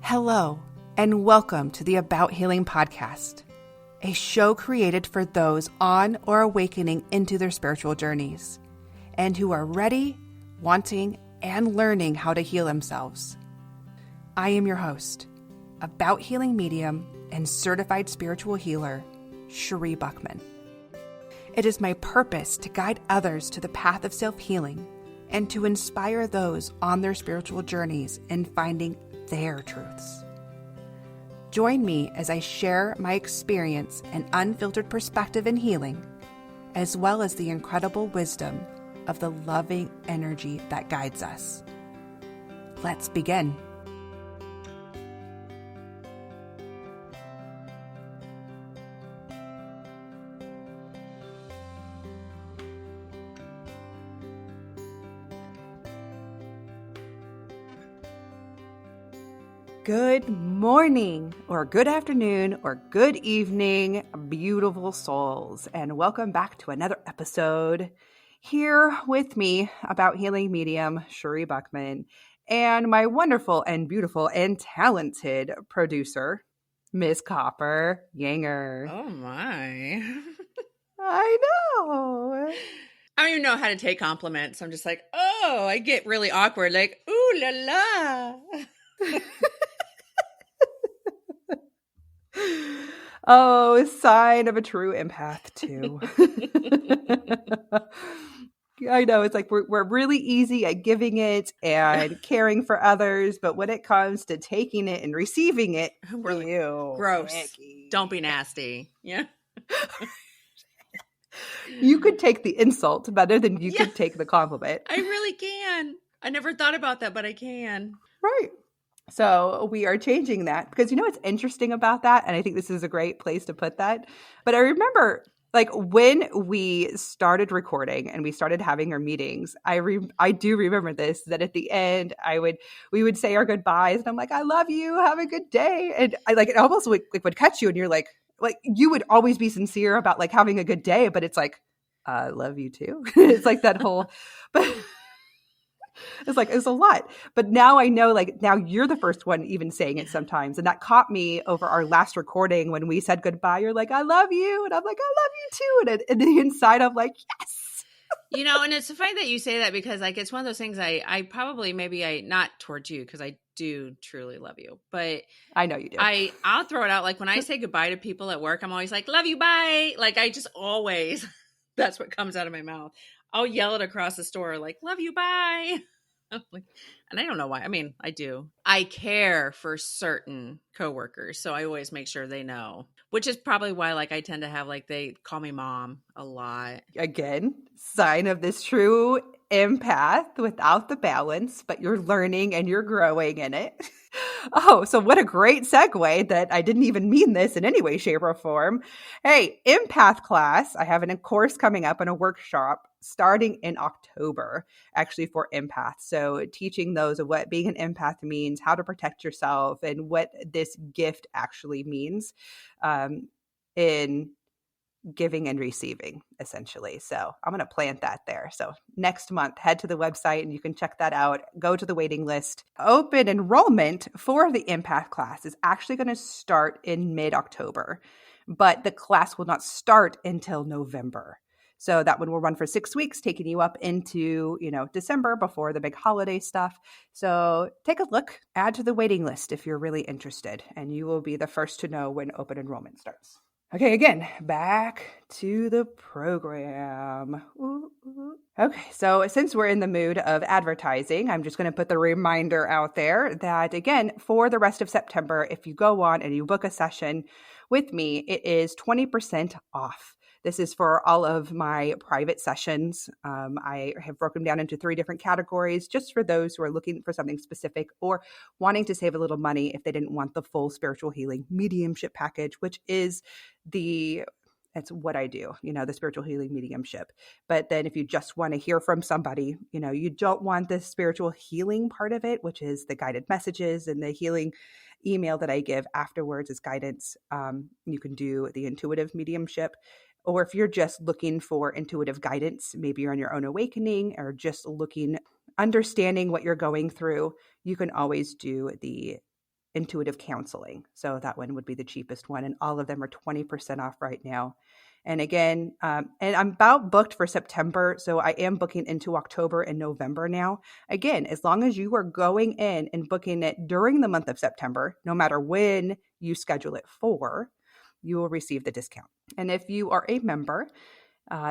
Hello, and welcome to the About Healing podcast, a show created for those on or awakening into their spiritual journeys, and who are ready, wanting, and learning how to heal themselves. I am your host, About Healing medium and certified spiritual healer, Sheree Buckman. It is my purpose to guide others to the path of self-healing and to inspire those on their spiritual journeys in finding their truths. Join me as I share my experience and unfiltered perspective in healing, as well as the incredible wisdom of the loving energy that guides us. Let's begin. Good morning, or good afternoon, or good evening, beautiful souls, and welcome back to another episode here with me, About Healing medium, Sheree Buckman, and my wonderful and beautiful and talented producer, Miss Copper Yanger. Oh my. I know. I don't even know how to take compliments. I'm just like, oh, I get really awkward, like, ooh la la. Oh, sign of a true empath too. I know it's like we're really easy at giving it and caring for others, but when it comes to taking it and receiving it, We're like, ew, gross. icky. Don't be nasty. Yeah. You could take the insult better than you could take the compliment. I really can. I never thought about that, but I can. Right. So we are changing that because you know what's interesting about that? And I think this is a great place to put that. But I remember like when we started recording and we started having our meetings, I do remember this, that at the end we would say our goodbyes and I'm like, I love you. Have a good day. And I like, it almost would catch you and you're like you would always be sincere about like having a good day, but it's like, I love you too. It's like that whole, but it's a lot. But now I know, like, now you're the first one even saying it sometimes. And that caught me over our last recording when we said goodbye. You're like, I love you. And I'm like, I love you too. And the inside, I'm like, yes. You know, and it's funny that you say that because like, it's one of those things I probably, not towards you because I do truly love you, but I know you do. I'll throw it out. Like when I say goodbye to people at work, I'm always like, love you, bye. Like I just always, that's what comes out of my mouth. I'll yell it across the store, like, love you, bye. And I don't know why. I mean, I do. I care for certain coworkers, so I always make sure they know, which is probably why, like, I tend to have, like, they call me mom a lot. Again, sign of this true empath without the balance, but you're learning and you're growing in it. Oh, so what a great segue that I didn't even mean this in any way, shape, or form. Hey, empath class. I have a course coming up and a workshop starting in October, actually for empaths. So teaching those of what being an empath means, how to protect yourself, and what this gift actually means in giving and receiving, essentially. So I'm going to plant that there. So next month, head to the website and you can check that out. Go to the waiting list. Open enrollment for the empath class is actually going to start in mid-October, but the class will not start until November. So that one will run for 6 weeks, taking you up into, December before the big holiday stuff. So take a look, add to the waiting list if you're really interested, and you will be the first to know when open enrollment starts. Okay, again, back to the program. Okay, so since we're in the mood of advertising, I'm just going to put the reminder out there that, again, for the rest of September, if you go on and you book a session with me, it is 20% off. This is for all of my private sessions. I have broken down into 3 different categories just for those who are looking for something specific or wanting to save a little money if they didn't want the full spiritual healing mediumship package, which is that's what I do, the spiritual healing mediumship. But then if you just want to hear from somebody, you don't want the spiritual healing part of it, which is the guided messages and the healing email that I give afterwards as guidance. You can do the intuitive mediumship. Or if you're just looking for intuitive guidance, maybe you're on your own awakening or just understanding what you're going through, you can always do the intuitive counseling. So that one would be the cheapest one. And all of them are 20% off right now. And again, and I'm about booked for September. So I am booking into October and November now. Again, as long as you are going in and booking it during the month of September, no matter when you schedule it for, you will receive the discount. And if you are a member,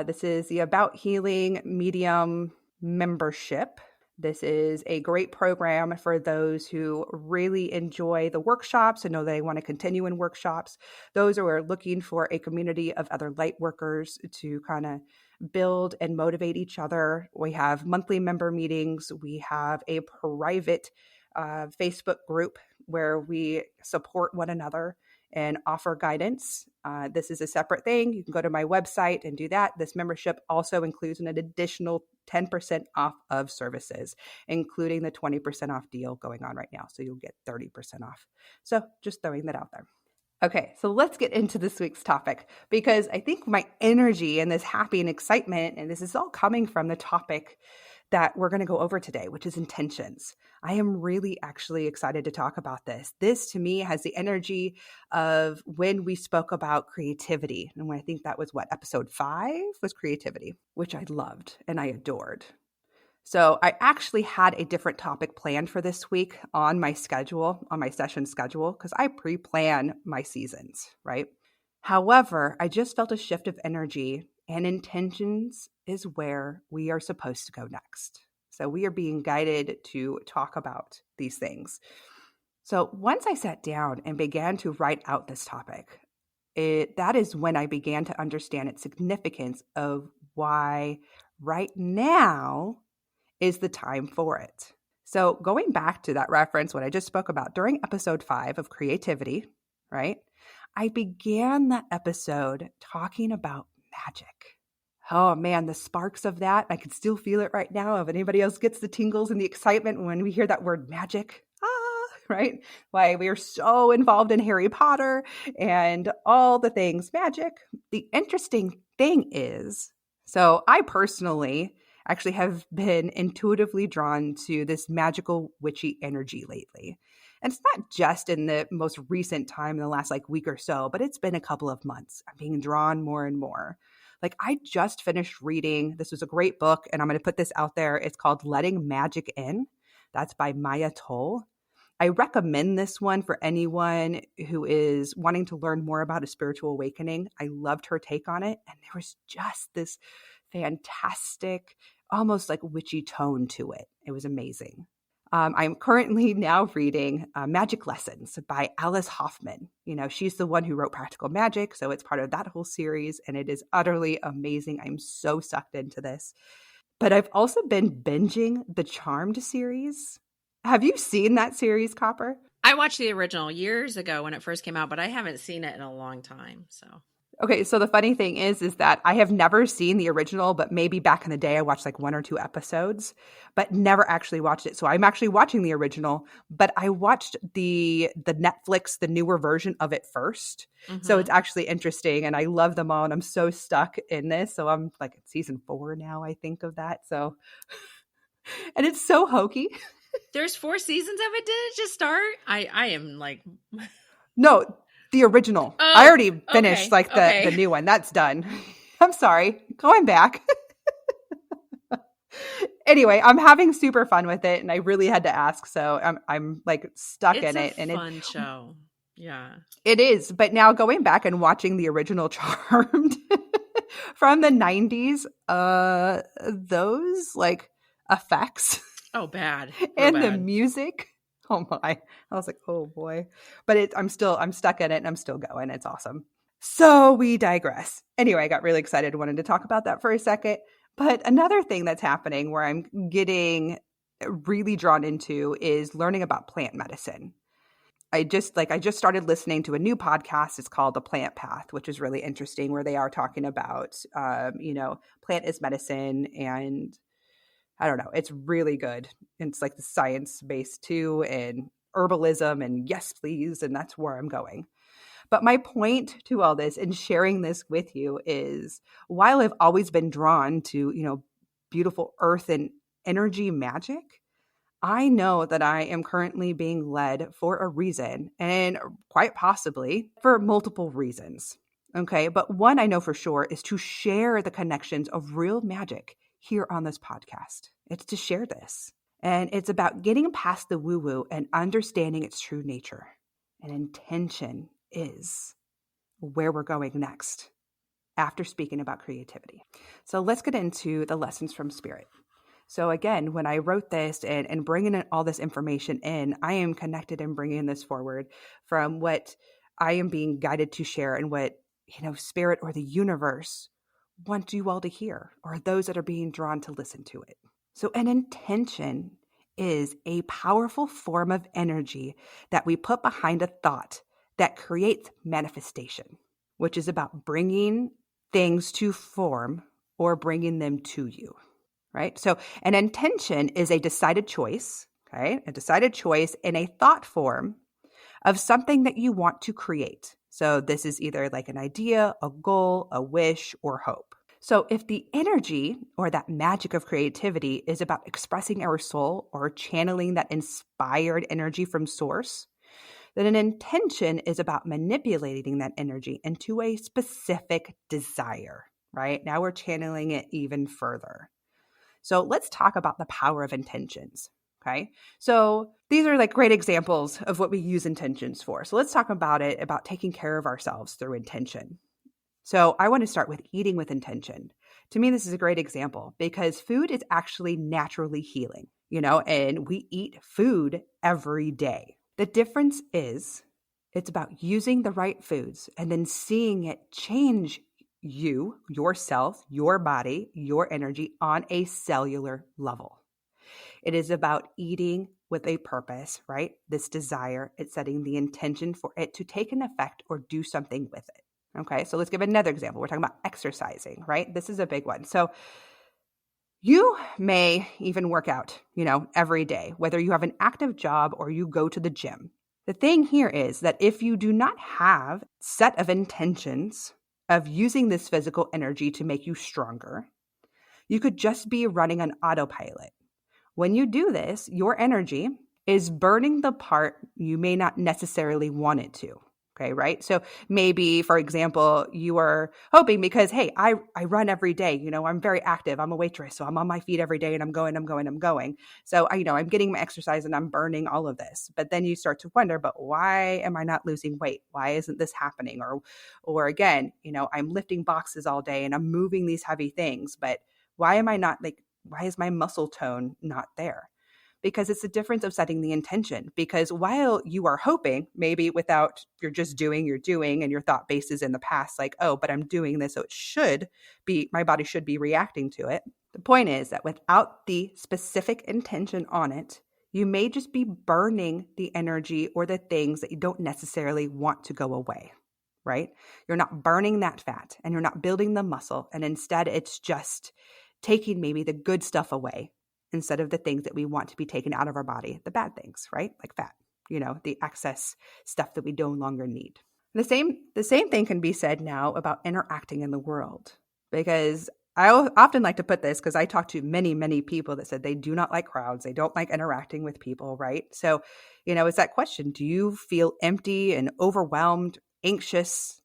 this is the About Healing Medium membership. This is a great program for those who really enjoy the workshops and know they want to continue in workshops. Those who are looking for a community of other light workers to kind of build and motivate each other. We have monthly member meetings. We have a private Facebook group where we support one another and offer guidance. This is a separate thing. You can go to my website and do that. This membership also includes an additional 10% off of services, including the 20% off deal going on right now. So you'll get 30% off. So just throwing that out there. Okay, so let's get into this week's topic, because I think my energy and this happy and excitement, and this is all coming from the topic that we're going to go over today, which is intentions. I am really actually excited to talk about this. This to me has the energy of when we spoke about creativity. And I think that was episode 5 was creativity, which I loved and I adored. So I actually had a different topic planned for this week on my schedule, on my session schedule, because I pre-plan my seasons, right? However, I just felt a shift of energy, and intentions is where we are supposed to go next. So we are being guided to talk about these things. So once I sat down and began to write out this topic, that is when I began to understand its significance of why right now is the time for it. So going back to that reference, what I just spoke about during episode 5 of creativity, right? I began that episode talking about magic. Oh man, the sparks of that, I can still feel it right now. If anybody else gets the tingles and the excitement when we hear that word magic, right? Why we are so involved in Harry Potter and all the things magic. The interesting thing is, so I personally actually have been intuitively drawn to this magical witchy energy lately. And it's not just in the most recent time, in the last week or so, but it's been a couple of months. I'm being drawn more and more. I just finished reading, this was a great book, and I'm going to put this out there. It's called Letting Magic In. That's by Maya Toll. I recommend this one for anyone who is wanting to learn more about a spiritual awakening. I loved her take on it. And there was just this fantastic, almost witchy tone to it. It was amazing. I'm currently now reading Magic Lessons by Alice Hoffman. She's the one who wrote Practical Magic, so it's part of that whole series, and it is utterly amazing. I'm so sucked into this. But I've also been binging the Charmed series. Have you seen that series, Copper? I watched the original years ago when it first came out, but I haven't seen it in a long time, so... Okay, so the funny thing is that I have never seen the original, but maybe back in the day I watched 1 or 2 episodes, but never actually watched it. So I'm actually watching the original, but I watched the Netflix, the newer version of it first. Mm-hmm. So it's actually interesting, and I love them all, and I'm so stuck in this. So I'm at season 4 now, I think, of that. So, and it's so hokey. There's 4 seasons of it. Did it just start? I am No. The original. Oh, I already finished the new one. That's done. I'm sorry. Going back. Anyway, I'm having super fun with it, and I really had to ask, so I'm stuck in it. It's a fun show. Yeah. It is. But now going back and watching the original Charmed from the 90s, those effects. Oh, bad. And the music. Oh my, I was oh boy, but I'm stuck in it and I'm still going. It's awesome. So we digress. Anyway, I got really excited. Wanted to talk about that for a second. But another thing that's happening where I'm getting really drawn into is learning about plant medicine. I just started listening to a new podcast. It's called The Plant Path, which is really interesting, where they are talking about, plant is medicine, and I don't know. It's really good. It's the science based too, and herbalism, and yes, please. And that's where I'm going. But my point to all this and sharing this with you is, while I've always been drawn to, beautiful earth and energy magic, I know that I am currently being led for a reason, and quite possibly for multiple reasons. Okay. But one I know for sure is to share the connections of real magic here on this podcast. It's to share this. And it's about getting past the woo woo and understanding its true nature. And intention is where we're going next after speaking about creativity. So let's get into the lessons from spirit. So again, when I wrote this and bringing all this information in, I am connected and bringing this forward from what I am being guided to share and what, spirit or the universe wants you all to hear, or those that are being drawn to listen to it. So an intention is a powerful form of energy that we put behind a thought that creates manifestation, which is about bringing things to form or bringing them to you. Right? So an intention is a decided choice, okay? A decided choice in a thought form of something that you want to create. So this is either like an idea, a goal, a wish, or hope. So if the energy or that magic of creativity is about expressing our soul or channeling that inspired energy from source, then an intention is about manipulating that energy into a specific desire, right? Now we're channeling it even further. So let's talk about the power of intentions. Okay. So these are like great examples of what we use intentions for. So let's talk about it, about taking care of ourselves through intention. So I want to start with eating with intention. To me, this is a great example because food is actually naturally healing, and we eat food every day. The difference is it's about using the right foods and then seeing it change you, yourself, your body, your energy on a cellular level. It is about eating with a purpose, right? This desire, it's setting the intention for it to take an effect or do something with it. Okay, so let's give another example. We're talking about exercising, right? This is a big one. So you may even work out, every day, whether you have an active job or you go to the gym. The thing here is that if you do not have a set of intentions of using this physical energy to make you stronger, you could just be running on autopilot. When you do this, your energy is burning the part you may not necessarily want it to. Okay, right? So maybe, for example, you are hoping because, hey, I run every day. I'm very active. I'm a waitress. So I'm on my feet every day and I'm going. So, I'm getting my exercise and I'm burning all of this. But then you start to wonder, but why am I not losing weight? Why isn't this happening? Or again, I'm lifting boxes all day and I'm moving these heavy things. But why am I not why is my muscle tone not there? Because it's the difference of setting the intention. Because while you are hoping, maybe without you're just doing, and your thought base is in the past, like, oh, but I'm doing this, so it should be, my body should be reacting to it. The point is that without the specific intention on it, you may just be burning the energy or the things that you don't necessarily want to go away, right? You're not burning that fat and you're not building the muscle. And instead, it's just taking maybe the good stuff away instead of the things that we want to be taken out of our body, the bad things, right? Like fat, the excess stuff that we no longer need. The same thing can be said now about interacting in the world, because I often like to put this because I talk to many, many people that said they do not like crowds. They don't like interacting with people, right? So, it's that question, do you feel empty and overwhelmed, anxious,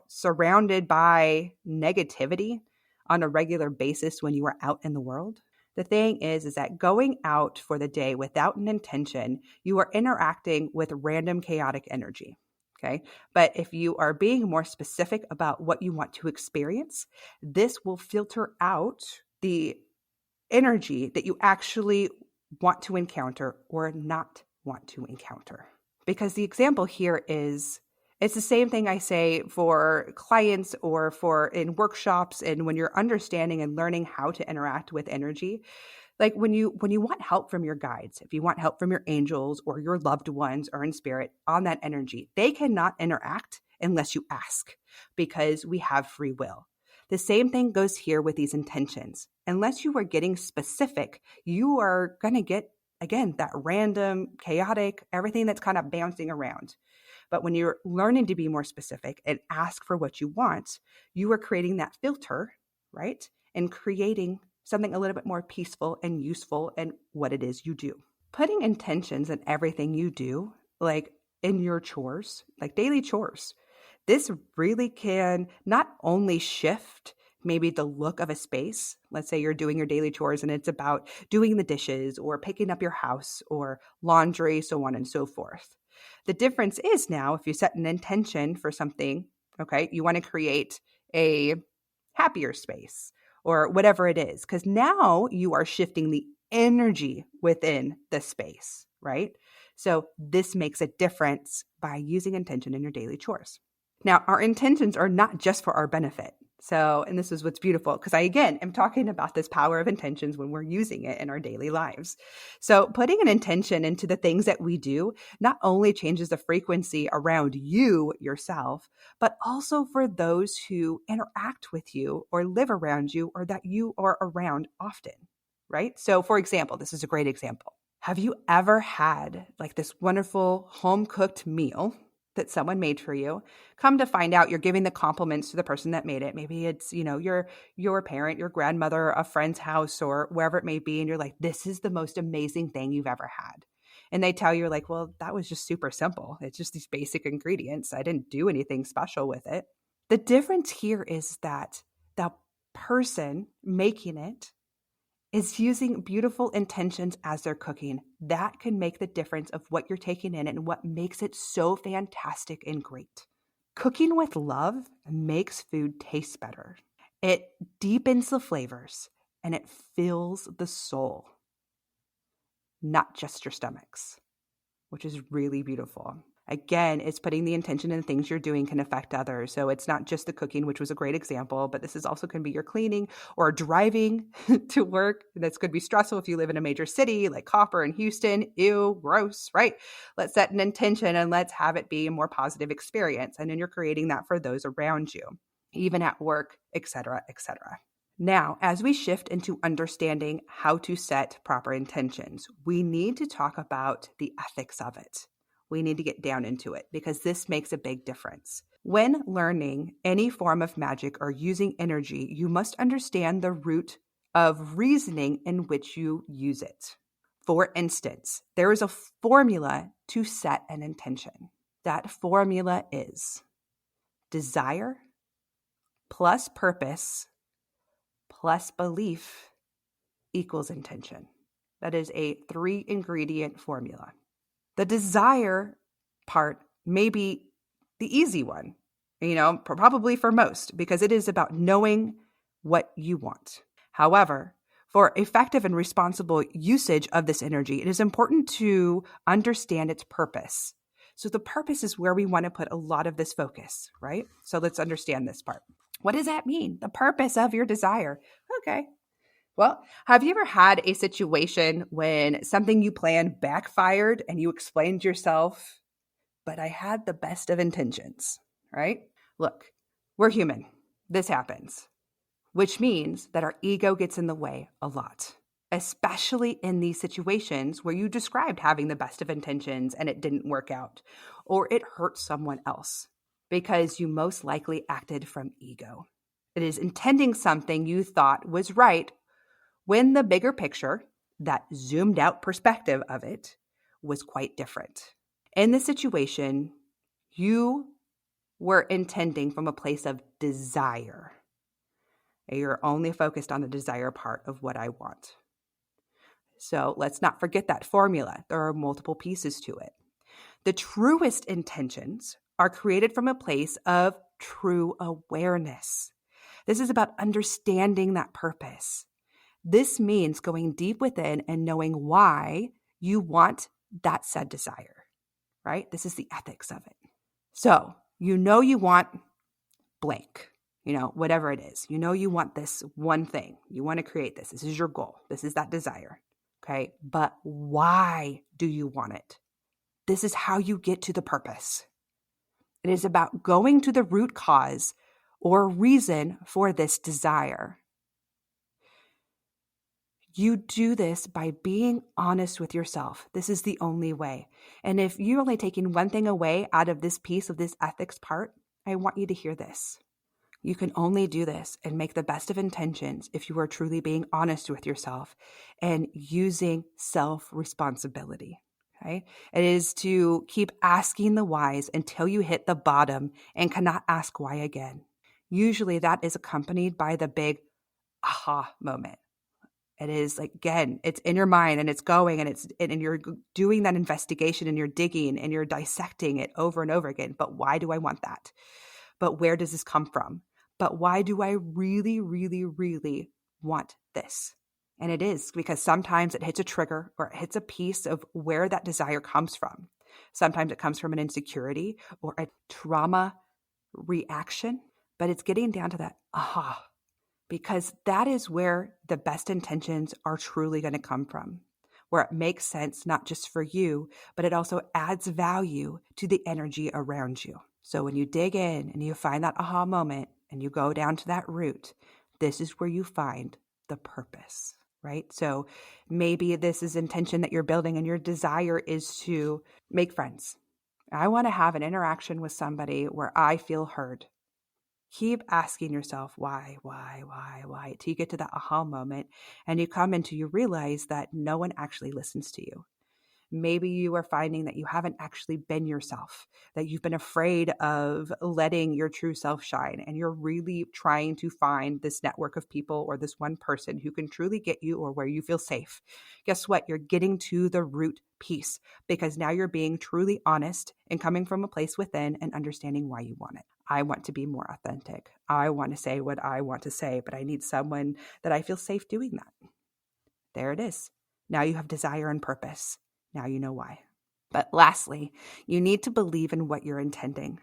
surrounded by negativity on a regular basis when you are out in the world? The thing is that going out for the day without an intention, you are interacting with random chaotic energy. Okay. But if you are being more specific about what you want to experience, this will filter out the energy that you actually want to encounter or not want to encounter. Because the example here is, it's the same thing I say for clients or for in workshops, and when you're understanding and learning how to interact with energy. Like when you want help from your guides, if you want help from your angels or your loved ones or in spirit on that energy, they cannot interact unless you ask, because we have free will. The same thing goes here with these intentions. Unless you are getting specific, you are going to get, again, that random, chaotic, everything that's kind of bouncing around. But when you're learning to be more specific and ask for what you want, you are creating that filter, right? And creating something a little bit more peaceful and useful in what it is you do. Putting intentions in everything you do, like in your chores, like daily chores, this really can not only shift maybe the look of a space. Let's say you're doing your daily chores and it's about doing the dishes or picking up your house or laundry, so on and so forth. The difference is now if you set an intention for something, okay, you want to create a happier space or whatever it is, because now you are shifting the energy within the space, right? So this makes a difference by using intention in your daily chores. Now, our intentions are not just for our benefit. So, and this is what's beautiful, because I, again, am talking about this power of intentions when we're using it in our daily lives. So, putting an intention into the things that we do not only changes the frequency around you yourself, but also for those who interact with you or live around you or that you are around often, right? So, for example, this is a great example. Have you ever had like this wonderful home cooked meal that someone made for you? Come to find out, you're giving the compliments to the person that made it. Maybe it's, your parent, your grandmother, a friend's house, or wherever it may be. And you're like, this is the most amazing thing you've ever had. And they tell you like, well, that was just super simple. It's just these basic ingredients. I didn't do anything special with it. The difference here is that the person making it is using beautiful intentions as they're cooking. That can make the difference of what you're taking in and what makes it so fantastic and great. Cooking with love makes food taste better. It deepens the flavors and it fills the soul, not just your stomachs, which is really beautiful. Again, it's putting the intention in the things you're doing can affect others. So it's not just the cooking, which was a great example, but this is also can be your cleaning or driving to work. This could be stressful if you live in a major city like Copper in Houston. Ew, gross, right? Let's set an intention and let's have it be a more positive experience. And then you're creating that for those around you, even at work, et cetera, et cetera. Now, as we shift into understanding how to set proper intentions, we need to talk about the ethics of it. We need to get down into it because this makes a big difference. When learning any form of magic or using energy, you must understand the root of reasoning in which you use it. For instance, there is a formula to set an intention. That formula is desire plus purpose plus belief equals intention. That is a 3-ingredient formula. The desire part may be the easy one, probably for most, because it is about knowing what you want. However, for effective and responsible usage of this energy, it is important to understand its purpose. So the purpose is where we want to put a lot of this focus, right? So let's understand this part. What does that mean? The purpose of your desire. Okay. Well, have you ever had a situation when something you planned backfired and you explained yourself, but I had the best of intentions, right? Look, we're human. This happens, which means that our ego gets in the way a lot, especially in these situations where you described having the best of intentions and it didn't work out, or it hurt someone else because you most likely acted from ego. It is intending something you thought was right when the bigger picture, that zoomed out perspective of it, was quite different. In this situation, you were intending from a place of desire. You're only focused on the desire part of what I want. So let's not forget that formula. There are multiple pieces to it. The truest intentions are created from a place of true awareness. This is about understanding that purpose. This means going deep within and knowing why you want that said desire, right? This is the ethics of it. So, you want blank, whatever it is. You want this one thing. You want to create this. This is your goal. This is that desire, okay? But why do you want it? This is how you get to the purpose. It is about going to the root cause or reason for this desire. You do this by being honest with yourself. This is the only way. And if you're only taking one thing away out of this piece of this ethics part, I want you to hear this. You can only do this and make the best of intentions if you are truly being honest with yourself and using self-responsibility. Okay? It is to keep asking the whys until you hit the bottom and cannot ask why again. Usually that is accompanied by the big aha moment. It is like, again, it's in your mind and it's going and you're doing that investigation and you're digging and you're dissecting it over and over again. But why do I want that? But where does this come from? But why do I really, really, really want this? And it is because sometimes it hits a trigger or it hits a piece of where that desire comes from. Sometimes it comes from an insecurity or a trauma reaction, but it's getting down to that aha, because that is where the best intentions are truly going to come from, where it makes sense not just for you, but it also adds value to the energy around you. So when you dig in and you find that aha moment and you go down to that root, this is where you find the purpose, right? So maybe this is intention that you're building and your desire is to make friends. I want to have an interaction with somebody where I feel heard. Keep asking yourself why, till you get to that aha moment and you come into, you realize that no one actually listens to you. Maybe you are finding that you haven't actually been yourself, that you've been afraid of letting your true self shine, and you're really trying to find this network of people or this one person who can truly get you or where you feel safe. Guess what? You're getting to the root piece because now you're being truly honest and coming from a place within and understanding why you want it. I want to be more authentic. I want to say what I want to say, but I need someone that I feel safe doing that. There it is. Now you have desire and purpose. Now you know why. But lastly, you need to believe in what you're intending.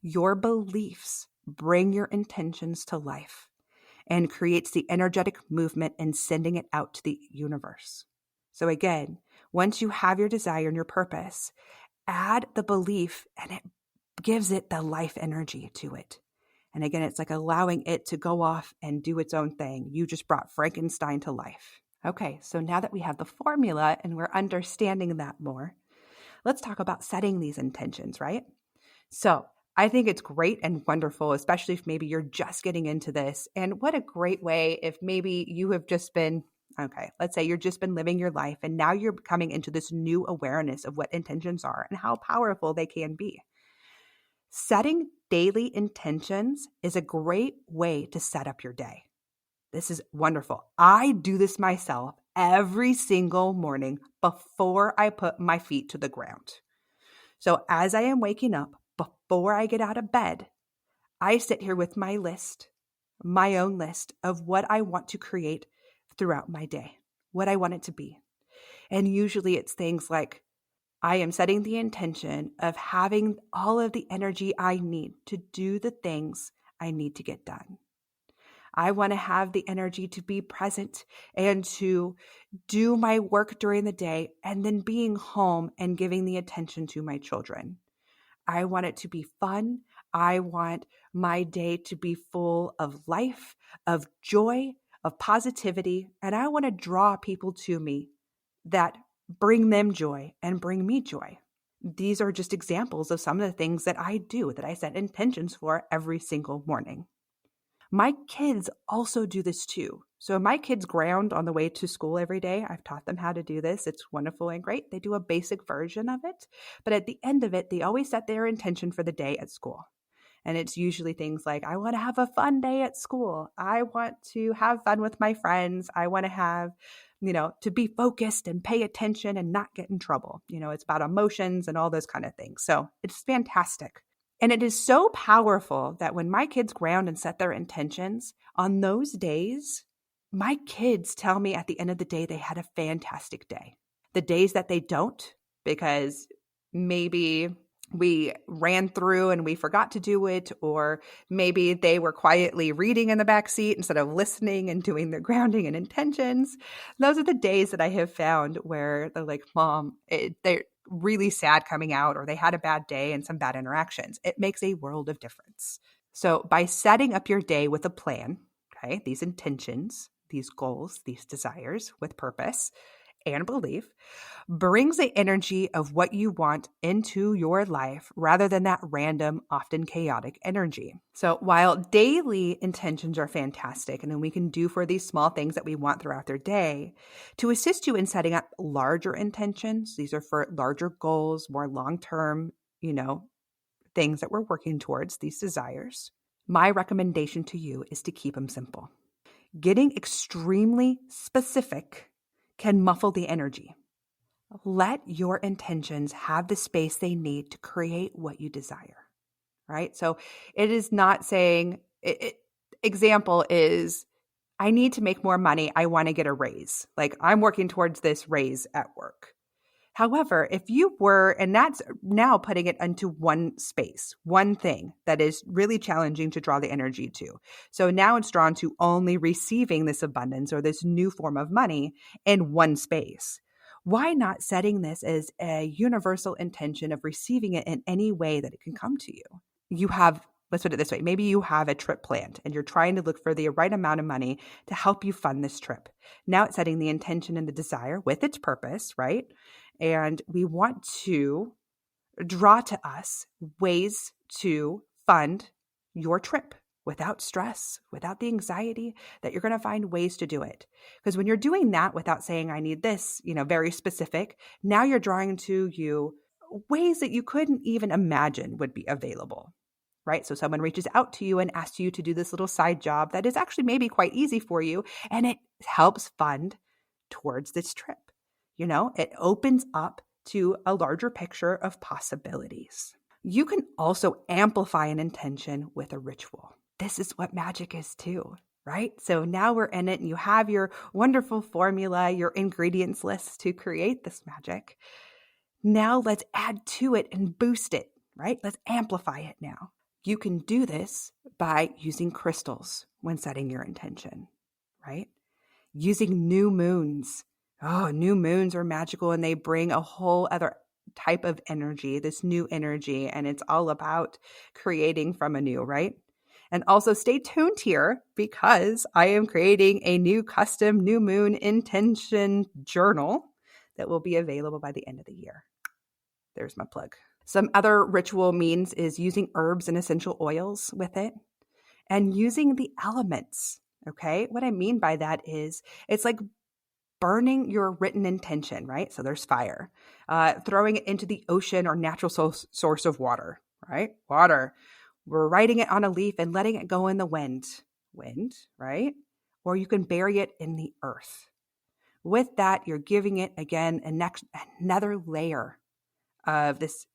Your beliefs bring your intentions to life and creates the energetic movement and sending it out to the universe. So again, once you have your desire and your purpose, add the belief and it gives it the life energy to it. And again, it's like allowing it to go off and do its own thing. You just brought Frankenstein to life. Okay, so now that we have the formula and we're understanding that more, let's talk about setting these intentions, right? So I think it's great and wonderful, especially if maybe you're just getting into this. And what a great way if maybe you have just been, okay, let's say you've just been living your life and now you're coming into this new awareness of what intentions are and how powerful they can be. Setting daily intentions is a great way to set up your day. This is wonderful. I do this myself every single morning before I put my feet to the ground. So as I am waking up, before I get out of bed, I sit here with my list, my own list of what I want to create throughout my day, what I want it to be. And usually it's things like I am setting the intention of having all of the energy I need to do the things I need to get done. I want to have the energy to be present and to do my work during the day and then being home and giving the attention to my children. I want it to be fun. I want my day to be full of life, of joy, of positivity, and I want to draw people to me that bring them joy and bring me joy. These are just examples of some of the things that I do, that I set intentions for every single morning. My kids also do this too. So my kids ground on the way to school every day. I've taught them how to do this. It's wonderful and great. They do a basic version of it. But at the end of it, they always set their intention for the day at school. And it's usually things like, I want to have a fun day at school. I want to have fun with my friends. I want to have, to be focused and pay attention and not get in trouble. It's about emotions and all those kind of things. So it's fantastic. And it is so powerful that when my kids ground and set their intentions on those days, my kids tell me at the end of the day, they had a fantastic day. The days that they don't, because maybe we ran through and we forgot to do it, or maybe they were quietly reading in the back seat instead of listening and doing their grounding and intentions. Those are the days that I have found where they're like, Mom, they're really sad coming out, or they had a bad day and some bad interactions. It makes a world of difference. So by setting up your day with a plan, okay, these intentions, these goals, these desires with purpose, and belief brings the energy of what you want into your life rather than that random, often chaotic energy. So while daily intentions are fantastic and then we can do for these small things that we want throughout their day, to assist you in setting up larger intentions, these are for larger goals, more long-term, things that we're working towards, these desires. My recommendation to you is to keep them simple. Getting extremely specific can muffle the energy. Let your intentions have the space they need to create what you desire, right? So it is not saying, example is, I need to make more money. I want to get a raise. Like I'm working towards this raise at work. However, if you were, and that's now putting it into one space, one thing that is really challenging to draw the energy to. So now it's drawn to only receiving this abundance or this new form of money in one space. Why not setting this as a universal intention of receiving it in any way that it can come to you? Let's put it this way, maybe you have a trip planned and you're trying to look for the right amount of money to help you fund this trip. Now it's setting the intention and the desire with its purpose, right? And we want to draw to us ways to fund your trip without stress, without the anxiety, that you're going to find ways to do it. Because when you're doing that without saying, I need this, very specific, now you're drawing to you ways that you couldn't even imagine would be available. Right? So someone reaches out to you and asks you to do this little side job that is actually maybe quite easy for you, and it helps fund towards this trip. It opens up to a larger picture of possibilities. You can also amplify an intention with a ritual. This is what magic is too, right? So now we're in it and you have your wonderful formula, your ingredients list to create this magic. Now let's add to it and boost it, right? Let's amplify it now. You can do this by using crystals when setting your intention, right? Using new moons. Oh, new moons are magical and they bring a whole other type of energy, this new energy, and it's all about creating from anew, right? And also stay tuned here because I am creating a new custom new moon intention journal that will be available by the end of the year. There's my plug. Some other ritual means is using herbs and essential oils with it and using the elements. Okay. What I mean by that is it's like burning your written intention, right? So there's fire, throwing it into the ocean or natural source of water, right? Water. We're writing it on a leaf and letting it go in the wind, right? Or you can bury it in the earth. With that, you're giving it again another layer of this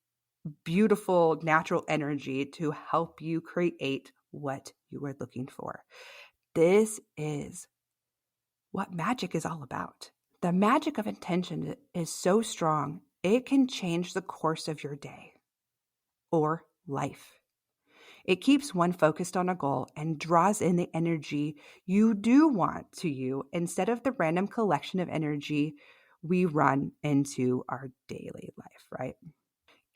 beautiful natural energy to help you create what you are looking for. This is what magic is all about. The magic of intention is so strong, it can change the course of your day or life. It keeps one focused on a goal and draws in the energy you do want to you instead of the random collection of energy we run into our daily life, right?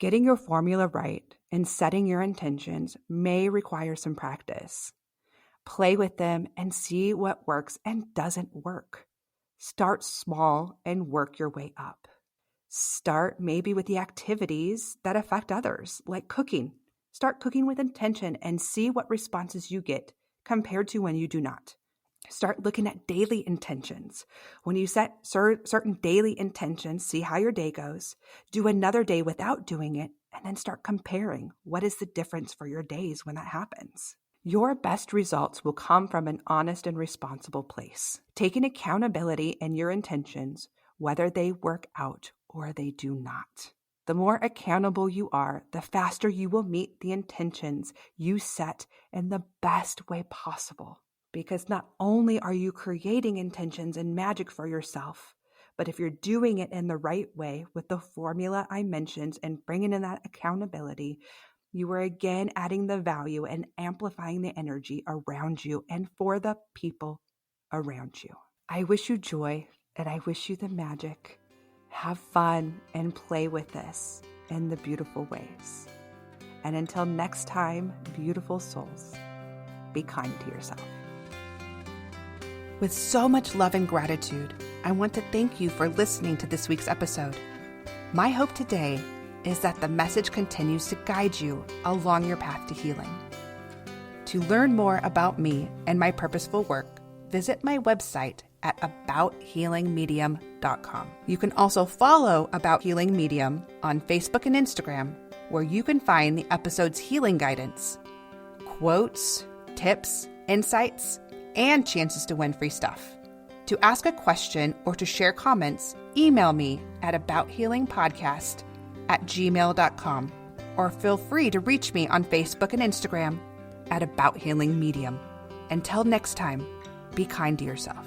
Getting your formula right and setting your intentions may require some practice. Play with them and see what works and doesn't work. Start small and work your way up. Start maybe with the activities that affect others, like cooking. Start cooking with intention and see what responses you get compared to when you do not. Start looking at daily intentions. When you set certain daily intentions, see how your day goes. Do another day without doing it, and then start comparing. What is the difference for your days when that happens? Your best results will come from an honest and responsible place. Taking accountability in your intentions, whether they work out or they do not. The more accountable you are, the faster you will meet the intentions you set in the best way possible. Because not only are you creating intentions and magic for yourself, but if you're doing it in the right way with the formula I mentioned and bringing in that accountability, you are again adding the value and amplifying the energy around you and for the people around you. I wish you joy and I wish you the magic. Have fun and play with this in the beautiful ways. And until next time, beautiful souls, be kind to yourself. With so much love and gratitude, I want to thank you for listening to this week's episode. My hope today is that the message continues to guide you along your path to healing. To learn more about me and my purposeful work, visit my website at abouthealingmedium.com. You can also follow About Healing Medium on Facebook and Instagram, where you can find the episode's healing guidance, quotes, tips, insights, and chances to win free stuff. To ask a question or to share comments, email me at abouthealingpodcast@gmail.com, or feel free to reach me on Facebook and Instagram at About Healing Medium. Until next time, be kind to yourself.